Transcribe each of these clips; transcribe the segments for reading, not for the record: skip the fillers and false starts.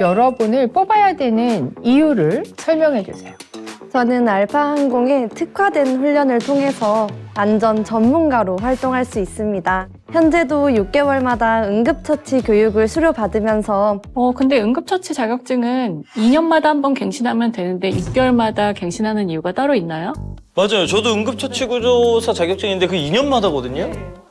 여러분을 뽑아야 되는 이유를 설명해 주세요. 저는 알파항공의 특화된 훈련을 통해서 안전 전문가로 활동할 수 있습니다. 현재도 6개월마다 응급처치 교육을 수료받으면서 근데 응급처치 자격증은 2년마다 한 번 갱신하면 되는데 6개월마다 갱신하는 이유가 따로 있나요? 맞아요. 저도 응급처치구조사 자격증인데 그 2년마다거든요.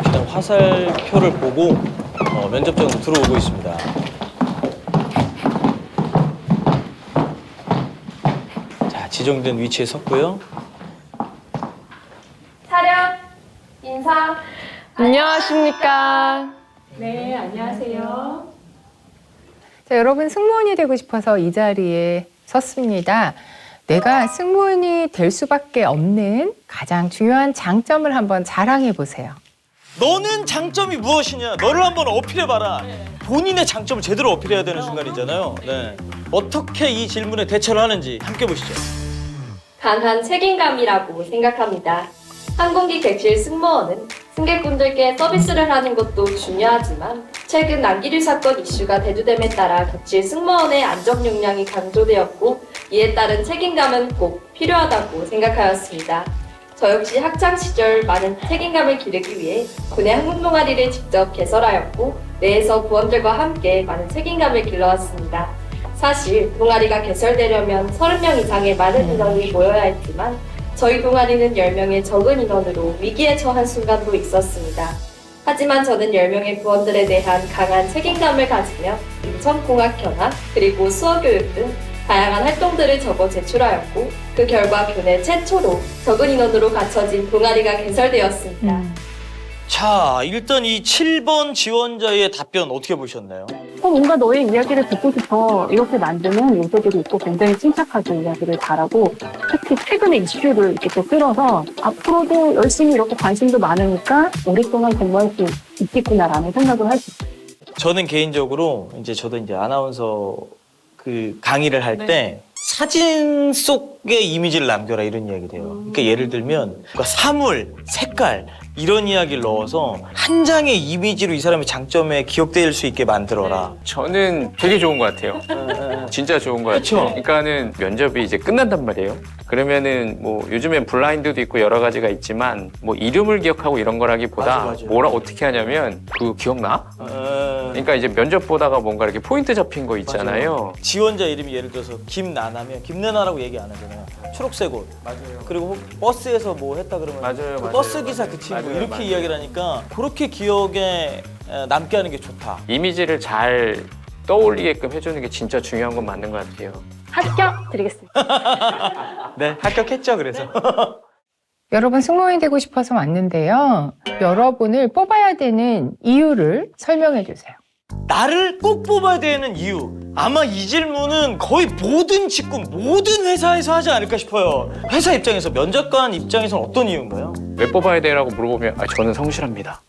일단 화살표를 보고 면접장으로 들어오고 있습니다. 자, 지정된 위치에 섰고요. 차렷, 인사. 안녕하십니까. 네, 안녕하세요. 자, 여러분 승무원이 되고 싶어서 이 자리에 섰습니다. 내가 승무원이 될 수밖에 없는 가장 중요한 장점을 한번 자랑해 보세요. 너는 장점이 무엇이냐? 너를 한번 어필해봐라. 본인의 장점을 제대로 어필해야 되는 순간이잖아요. 네. 어떻게 이 질문에 대처를 하는지 함께 보시죠. 강한 책임감이라고 생각합니다. 항공기 객실 승무원은 승객분들께 서비스를 하는 것도 중요하지만 최근 난기류 사건 이슈가 대두됨에 따라 객실 승무원의 안전 역량이 강조되었고 이에 따른 책임감은 꼭 필요하다고 생각하였습니다. 저 역시 학창 시절 많은 책임감을 기르기 위해 군의 항공 동아리를 직접 개설하였고 내에서 부원들과 함께 많은 책임감을 길러왔습니다. 사실 동아리가 개설되려면 30명 이상의 많은 인원이 모여야 했지만 저희 동아리는 10명의 적은 인원으로 위기에 처한 순간도 있었습니다. 하지만 저는 10명의 부원들에 대한 강한 책임감을 가지며 인천공학현악 그리고 수어교육 등 다양한 활동들을 적어 제출하였고 그 결과 교내 최초로 적은 인원으로 갖춰진 동아리가 개설되었습니다. 자, 일단 이 7번 지원자의 답변 어떻게 보셨나요? 뭔가 너의 이야기를 듣고 싶어 이렇게 만드는 요소들이 있고 굉장히 침착하게 이야기를 잘하고 특히 최근의 이슈를 이렇게 또 끌어서 앞으로도 열심히 이렇게 관심도 많으니까 오랫동안 공부할 수 있겠구나라는 생각을 할 수 있어요. 저는 개인적으로 저도 아나운서 그 강의를 할 때 사진 속의 이미지를 남겨라 이런 이야기를 해요. 그러니까 예를 들면 사물, 색깔 이런 이야기를 넣어서 한 장의 이미지로 이 사람의 장점에 기억될 수 있게 만들어라. 저는 되게 좋은 것 같아요. 진짜 좋은 것 같아요. 그쵸? 그러니까는 면접이 이제 끝난단 말이에요. 그러면은 뭐 요즘엔 블라인드도 있고 여러 가지가 있지만 뭐 이름을 기억하고 이런 거라기보다 맞아. 뭐라 어떻게 하냐면 그 기억나? 그러니까 이제 면접 보다가 뭔가 이렇게 포인트 잡힌 거 있잖아요. 지원자 이름이 예를 들어서 김나나면 김나나라고 얘기 안 하잖아요. 초록색 옷. 맞아요. 그리고 버스에서 뭐 했다 그러면 맞아요, 그 맞아요. 버스 기사 그 친구 맞아요, 이렇게 맞아요. 이야기를 하니까 그렇게 기억에 남게 하는 게 좋다. 이미지를 잘 떠올리게끔 해주는 게 진짜 중요한 건 맞는 것 같아요. 합격 드리겠습니다. 네, 합격했죠. 그래서. 여러분 승무원이 되고 싶어서 왔는데요. 여러분을 뽑아야 되는 이유를 설명해 주세요. 나를 꼭 뽑아야 되는 이유. 아마 이 질문은 거의 모든 직군, 모든 회사에서 하지 않을까 싶어요. 회사 입장에서, 면접관 입장에서는 어떤 이유인가요? 왜 뽑아야 되라고 물어보면 저는 성실합니다.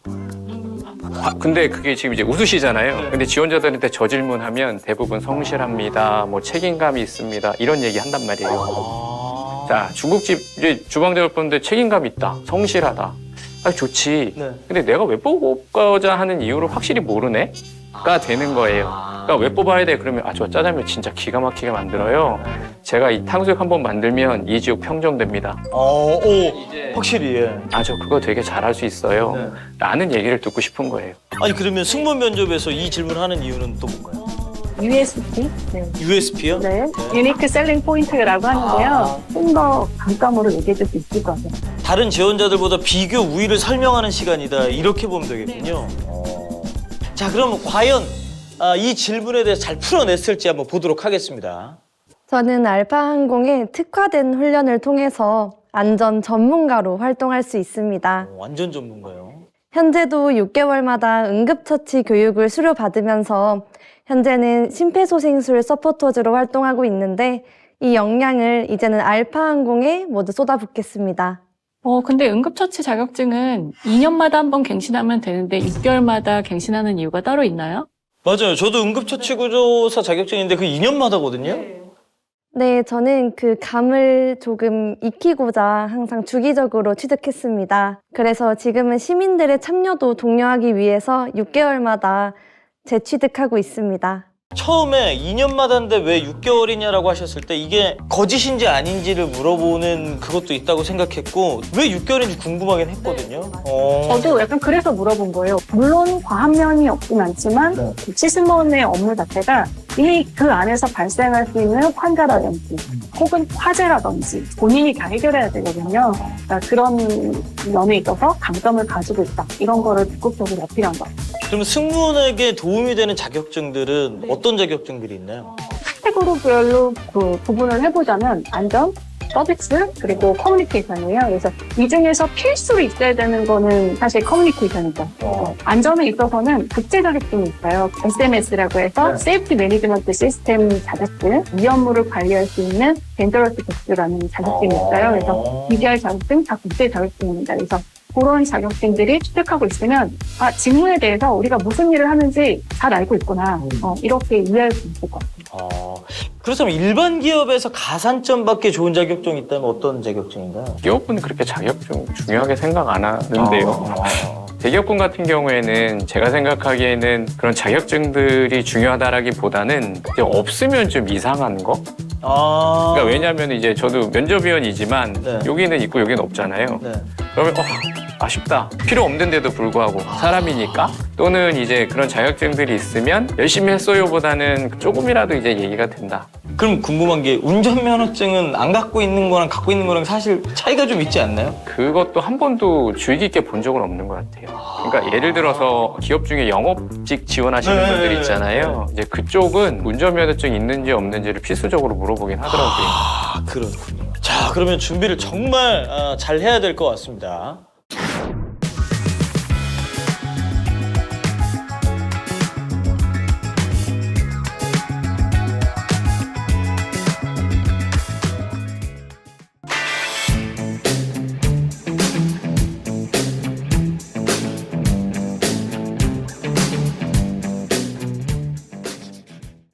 근데 그게 지금 이제 웃으시잖아요. 근데 지원자들한테 저 질문하면 대부분 성실합니다, 뭐 책임감이 있습니다 이런 얘기 한단 말이에요. 자, 중국집 이제 주방장분들 책임감 있다, 성실하다. 좋지. 네. 근데 내가 왜 뽑고자 하는 이유를 확실히 모르네? 가 되는 거예요. 그러니까 왜 뽑아야 돼? 그러면 저 짜장면 진짜 기가 막히게 만들어요. 제가 이 탕수육 한번 만들면 이 지역 평정됩니다. 오, 확실히, 예. 저 그거 되게 잘할 수 있어요. 네. 라는 얘기를 듣고 싶은 거예요. 아니, 그러면 승무원 면접에서 이 질문하는 이유는 또 뭔가요? USP? 네. USP요? 네. 유니크 셀링 포인트라고 하는데요. 좀 더 감감으로 얘기해 줄 수 있을 것 같아요. 다른 지원자들보다 비교 우위를 설명하는 시간이다. 이렇게 보면 되겠군요. 자, 그럼 과연 이 질문에 대해서 잘 풀어냈을지 한번 보도록 하겠습니다. 저는 알파항공의 특화된 훈련을 통해서 안전 전문가로 활동할 수 있습니다. 완전 전문가요. 현재도 6개월마다 응급처치 교육을 수료받으면서 현재는 심폐소생술 서포터즈로 활동하고 있는데 이 역량을 이제는 알파항공에 모두 쏟아붓겠습니다. 근데 응급처치 자격증은 2년마다 한 번 갱신하면 되는데 6개월마다 갱신하는 이유가 따로 있나요? 맞아요. 저도 응급처치구조사 자격증인데 그 2년마다거든요. 네, 저는 그 감을 조금 익히고자 항상 주기적으로 취득했습니다. 그래서 지금은 시민들의 참여도 독려하기 위해서 6개월마다 재취득하고 있습니다. 처음에 2년마다인데 왜 6개월이냐라고 하셨을 때 이게 거짓인지 아닌지를 물어보는 그것도 있다고 생각했고 왜 6개월인지 궁금하긴 했거든요. 저도 약간 그래서 물어본 거예요. 물론 과한 면이 없진 않지만 객실승무원의 업무 자체가 이 그 안에서 발생할 수 있는 환자라든지 혹은 화재라든지 본인이 다 해결해야 되거든요. 그러니까 그런 면에 있어서 강점을 가지고 있다. 이런 거를 적극적으로 어필한 것 같아요. 그럼 승무원에게 도움이 되는 자격증들은 어떤 자격증들이 있나요? 카테고리별로 그 구분을 해보자면 안전, 서비스, 그리고 커뮤니케이션이에요. 그래서 이 중에서 필수로 있어야 되는 거는 사실 커뮤니케이션이죠. 안전에 있어서는 국제 자격증이 있어요. SMS라고 해서 세이프티 매니지먼트 시스템 자격증, 위험물을 관리할 수 있는 덴저러스 객스라는 자격증이 있어요. 그래서 DGR 자격증 다 국제 자격증입니다. 그래서 그런 자격증들이 취득하고 있으면 직무에 대해서 우리가 무슨 일을 하는지 잘 알고 있구나. 이렇게 이해할 수 있을 것 같아요. 그렇다면 일반 기업에서 가산점 받기 좋은 자격증이 있다면 어떤 자격증인가요? 기업은 그렇게 자격증 중요하게 생각 안 하는데요. 대기업군 같은 경우에는 제가 생각하기에는 그런 자격증들이 중요하다라기보다는 이제 없으면 좀 이상한 거? 그러니까 왜냐하면 이제 저도 면접위원이지만 네. 여기는 있고 여기는 없잖아요. 네. 그러면 아쉽다. 필요 없는데도 불구하고 사람이니까 또는 이제 그런 자격증들이 있으면 열심히 했어요보다는 조금이라도 이제 얘기가 된다. 그럼 궁금한 게 운전면허증은 안 갖고 있는 거랑 갖고 있는 거랑 사실 차이가 좀 있지 않나요? 그것도 한 번도 주의 깊게 본 적은 없는 것 같아요. 그러니까 예를 들어서 기업 중에 영업직 지원하시는 네, 분들 네, 있잖아요. 이제 그쪽은 운전면허증 있는지 없는지를 필수적으로 물어보긴 하더라고요. 그렇군요. 자, 그러면 준비를 정말 잘 해야 될 것 같습니다.